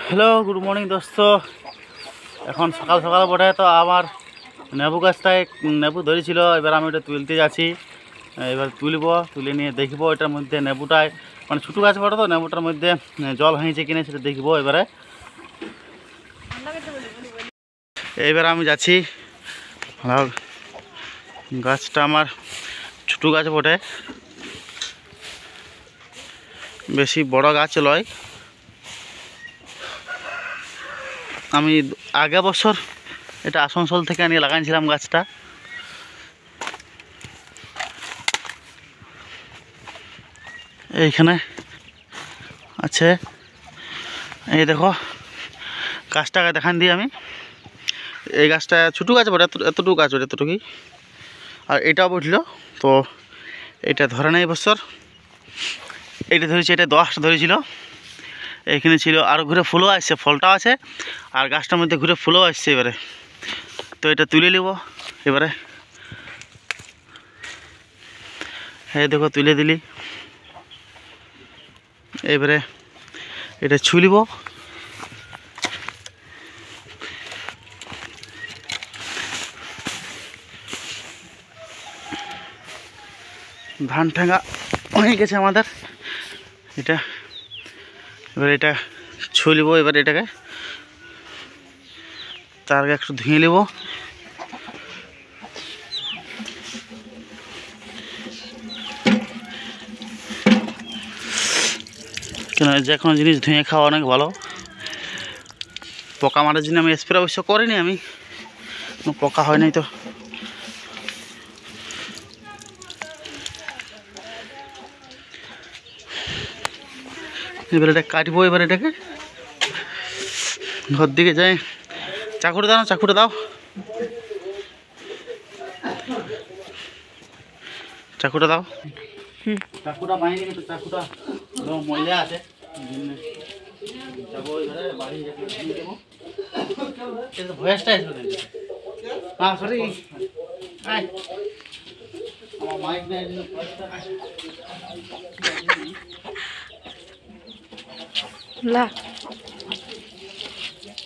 Hello, good morning দোস্ত। এখন সকাল সকাল বটে, তো আমার নেবু গাছটায় নেবু ধরেছিল। এবার আমি ওটা তুলতে যাচ্ছি। এবার তুলে নিয়ে দেখবো এটার মধ্যে নেবুটায়, মানে ছোটো গাছ বটে, তো নেবুটার মধ্যে জল হয়েছে কিনা সেটা দেখবো। এবার আমি যাচ্ছি। গাছটা আমার ছোটো গাছ বটে, বেশি বড় গাছ লয়। আমি আগের বছর এটা আসানসোল থেকে আনিয়ে লাগাইছিলাম গাছটা। এইখানে আছে, এই দেখো গাছটাকে দেখান দিই আমি। এই গাছটা ছোটো গাছ বটে, এতটুকু গাছ বটে, এতটুকুই। আর এটাও বুঝলো, তো এটা ধরে নেই বছর। এইটা ধরেছি, এটা 10টা ধরেছিল। এইখানে ছিল, আর ঘুরে ফুলও আসছে, ফলটাও আছে, আর গাছটার মধ্যে ঘুরে ফুলও আসছে। এবারে তো এটা তুলে নেব। এবারে এই দেখো তুলে দিলি। এবারে এটা ছুলিব। ধান ঠেঙ্গা হয়ে গেছে আমাদের এটা। এবার এটা ছুলিব। এবার এটাকে তার আগে একটু ধুয়ে নেব। কেন, যে কোনো জিনিস ধুয়ে খাওয়া অনেক ভালো। পোকা মারার জন্য আমি স্প্রে অবশ্য করিনি, আমি পোকা হয় নাই তো। এবার এটা কাটবো। এবার এটাকে ঘর দিকে যাই। চাকুটা দাও না, চাকুটা দাও, চাকুটা দাও। চাকুটা পাইনি, কিন্তু চাকুটা ময়লা আছে। যাবো এবারে বাড়ি দেবো। ভয়েসটা আসবে। হ্যাঁ সরি, আমার মাইক নেই।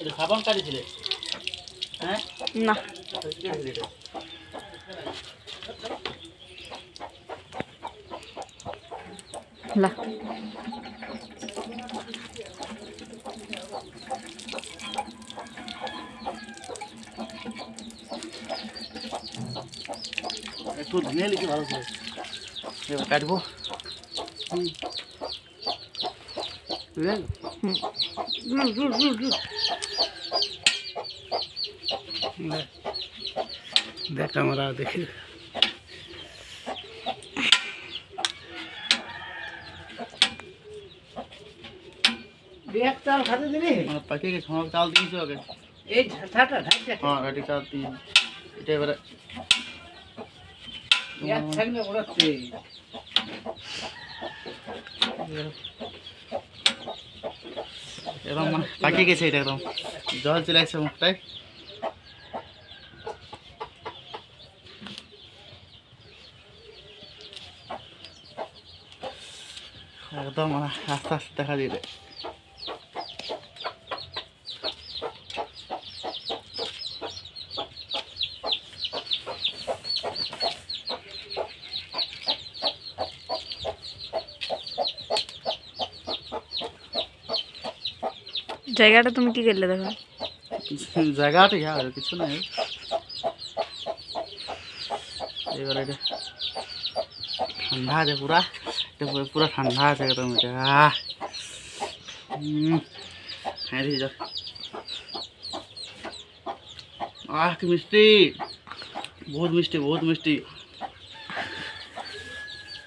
এটা সাবান কাটিছিলে? হ্যাঁ না, একটু ধুয়ে লিখে ভালো করে। এবার কাটবো। দেখ আমরা দেখি। চাল খাতে দিলি, মানে পাকিয়ে গেছে। চাল দিয়েছি ওকে। এই ঝাঁটা ঢাকা, হ্যাঁ ঘাটি চাল দিয়ে এটা। এবারে এরকম মানে পাকিয়ে গেছে। এটা একদম জল চলে আসছে মুখটায়। একদম মানে আস্তে আস্তে দেখা দিলে। জায়গাটা তুমি কি করলে দেখো? জায়গাটা কিছু নাই। এবার এটা ঠান্ডা আছে পুরা, এটা পুরা ঠান্ডা আছে একদম। এটা খাই দিয়েছি। কি মিষ্টি, বহুত মিষ্টি, বহুত মিষ্টি।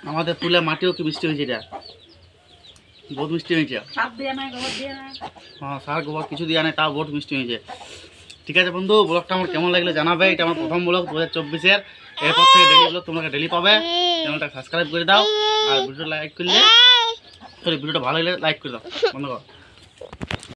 আমাদের পুলে মাটিও কি মিষ্টি হয়েছে। এটা বহুত মিষ্টি হয়েছে। হ্যাঁ, সার গোবর কিছু দেওয়া নেই, তাও বহুত মিষ্টি হয়েছে। ঠিক আছে বন্ধু, ব্লগটা আমার কেমন লাগলে জানাবে। এটা আমার প্রথম ব্লগ 2024-এর। এরপর থেকে ডেলি ব্লগ তোমরা ডেলি পাবে। চ্যানেলটা সাবস্ক্রাইব করে দাও, আর ভিডিওটা লাইক করলে, ভিডিওটা ভালো লাগলে লাইক করে দাও। বন্ধ কর।